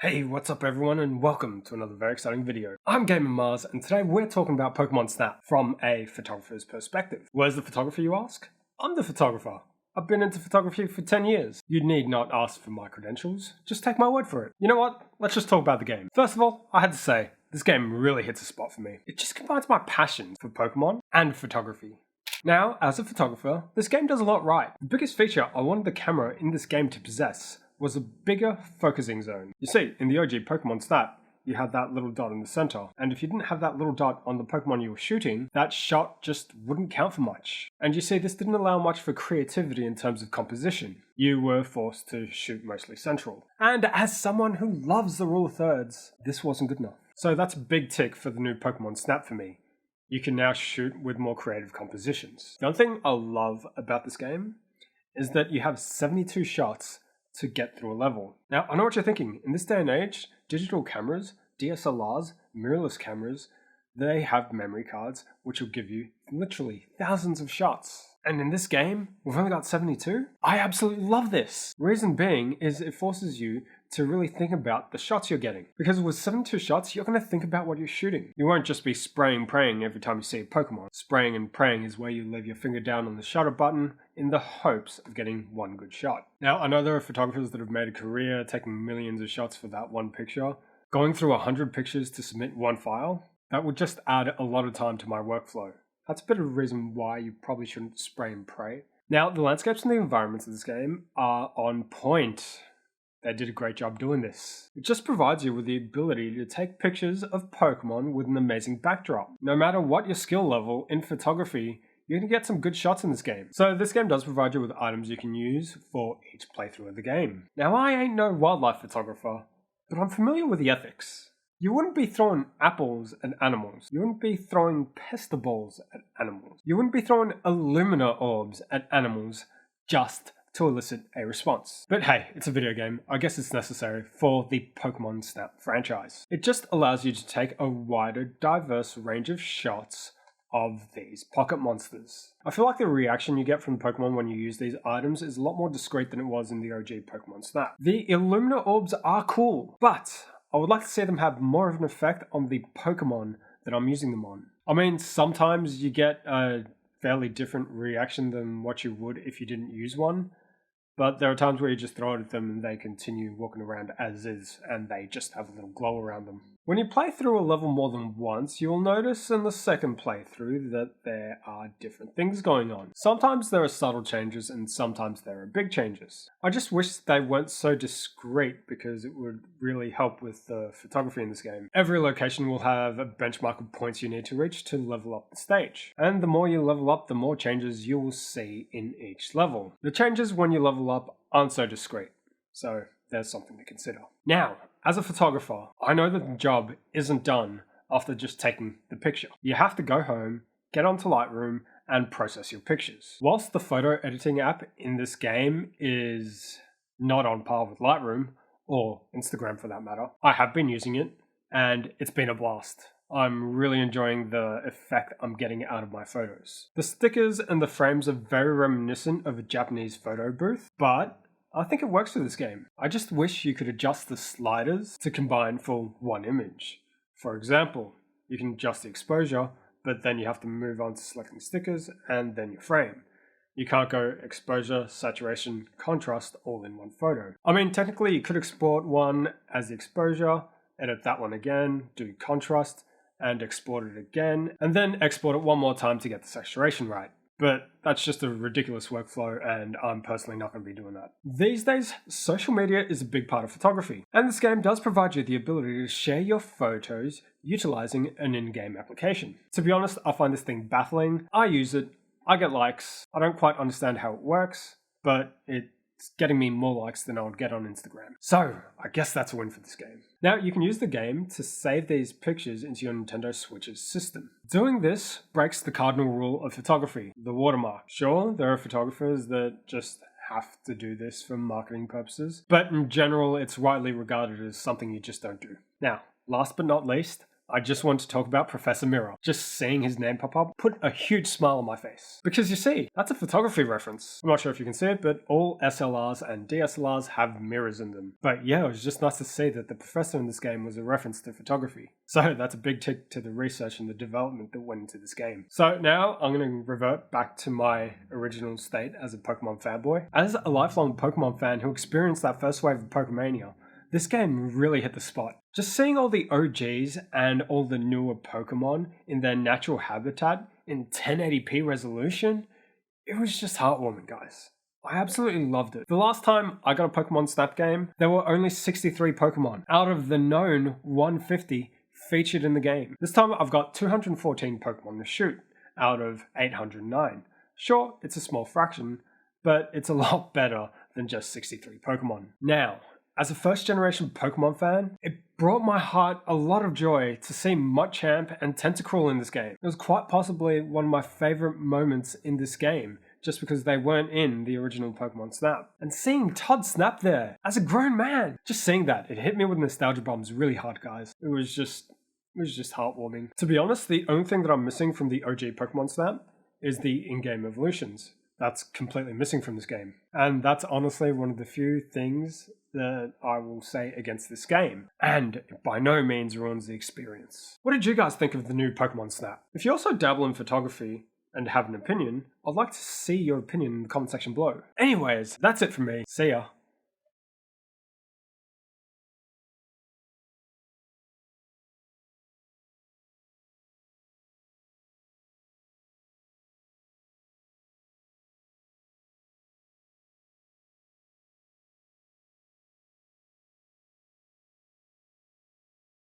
Hey, what's up everyone and welcome to another very exciting video. I'm Gamer Mars and today we're talking about Pokemon Snap from a photographer's perspective. Where's the photographer, you ask? I'm the photographer. I've been into photography for 10 years. You need not ask for my credentials, just take my word for it. You know what? Let's just talk about the game. First of all, I had to say, this game really hits a spot for me. It just combines my passion for Pokemon and photography. Now, as a photographer, this game does a lot right. The biggest feature I wanted the camera in this game to possess was a bigger focusing zone. You see, in the OG Pokemon Snap, you had that little dot in the center, and if you didn't have that little dot on the Pokemon you were shooting, that shot just wouldn't count for much. And you see, this didn't allow much for creativity in terms of composition. You were forced to shoot mostly central. And as someone who loves the rule of thirds, this wasn't good enough. So that's a big tick for the new Pokemon Snap for me. You can now shoot with more creative compositions. The other thing I love about this game is that you have 72 shots to get through a level. Now, I know what you're thinking. In this day and age, digital cameras, DSLRs, mirrorless cameras, they have memory cards which will give you literally thousands of shots. And in this game, we've only got 72? I absolutely love this! Reason being is it forces you to really think about the shots you're getting. Because with 72 shots, you're going to think about what you're shooting. You won't just be spraying praying every time you see a Pokemon. Spraying and praying is where you leave your finger down on the shutter button in the hopes of getting one good shot. Now, I know there are photographers that have made a career taking millions of shots for that one picture. Going through 100 pictures to submit one file, that would just add a lot of time to my workflow. That's a bit of a reason why you probably shouldn't spray and pray. Now, the landscapes and the environments of this game are on point. They did a great job doing this. It just provides you with the ability to take pictures of Pokemon with an amazing backdrop. No matter what your skill level in photography, you can get some good shots in this game. So this game does provide you with items you can use for each playthrough of the game. Now, I ain't no wildlife photographer, but I'm familiar with the ethics. You wouldn't be throwing apples at animals. You wouldn't be throwing pestiballs at animals. You wouldn't be throwing Illumina orbs at animals just to elicit a response. But hey, it's a video game. I guess it's necessary for the Pokemon Snap franchise. It just allows you to take a wider, diverse range of shots of these pocket monsters. I feel like the reaction you get from Pokemon when you use these items is a lot more discreet than it was in the OG Pokemon Snap. The Illumina orbs are cool, but I would like to see them have more of an effect on the Pokemon that I'm using them on. I mean, sometimes you get a fairly different reaction than what you would if you didn't use one, but there are times where you just throw it at them and they continue walking around as is, and they just have a little glow around them. When you play through a level more than once, you'll notice in the second playthrough that there are different things going on. Sometimes there are subtle changes and sometimes there are big changes. I just wish they weren't so discreet because it would really help with the photography in this game. Every location will have a benchmark of points you need to reach to level up the stage. And the more you level up, the more changes you will see in each level. The changes when you level up aren't so discreet, so there's something to consider. Now, as a photographer, I know that the job isn't done after just taking the picture. You have to go home, get onto Lightroom, and process your pictures. Whilst the photo editing app in this game is not on par with Lightroom, or Instagram for that matter, I have been using it, and it's been a blast. I'm really enjoying the effect I'm getting out of my photos. The stickers and the frames are very reminiscent of a Japanese photo booth, but I think it works for this game. I just wish you could adjust the sliders to combine for one image. For example, you can adjust the exposure, but then you have to move on to selecting stickers and then your frame. You can't go exposure, saturation, contrast all in one photo. I mean, technically you could export one as the exposure, edit that one again, do contrast, and export it again, and then export it one more time to get the saturation right. But that's just a ridiculous workflow and I'm personally not going to be doing that. These days, social media is a big part of photography, and this game does provide you the ability to share your photos utilizing an in-game application. To be honest, I find this thing baffling. I use it, I get likes, I don't quite understand how it works, but it's getting me more likes than I would get on Instagram. So, I guess that's a win for this game. Now, you can use the game to save these pictures into your Nintendo Switch's system. Doing this breaks the cardinal rule of photography, the watermark. Sure, there are photographers that just have to do this for marketing purposes, but in general, it's widely regarded as something you just don't do. Now, last but not least, I just want to talk about Professor Miro. Just seeing his name pop up put a huge smile on my face. Because you see, that's a photography reference. I'm not sure if you can see it, but all SLRs and DSLRs have mirrors in them. But yeah, it was just nice to see that the professor in this game was a reference to photography. So that's a big tick to the research and the development that went into this game. So now I'm going to revert back to my original state as a Pokemon fanboy. As a lifelong Pokemon fan who experienced that first wave of Pokemania, this game really hit the spot. Just seeing all the OGs and all the newer Pokemon in their natural habitat in 1080p resolution, it was just heartwarming, guys. I absolutely loved it. The last time I got a Pokemon Snap game, there were only 63 Pokemon out of the known 150 featured in the game. This time I've got 214 Pokemon to shoot out of 809. Sure, it's a small fraction, but it's a lot better than just 63 Pokemon. Now, as a first generation Pokemon fan, it brought my heart a lot of joy to see Machamp and Tentacruel in this game. It was quite possibly one of my favorite moments in this game, just because they weren't in the original Pokemon Snap. And seeing Todd Snap there, as a grown man, just seeing that, it hit me with nostalgia bombs really hard, guys. It was just heartwarming. To be honest, the only thing that I'm missing from the OG Pokemon Snap is the in-game evolutions. That's completely missing from this game. And that's honestly one of the few things that I will say against this game. And it by no means ruins the experience. What did you guys think of the new Pokemon Snap? If you also dabble in photography and have an opinion, I'd like to see your opinion in the comment section below. Anyways, that's it from me. See ya.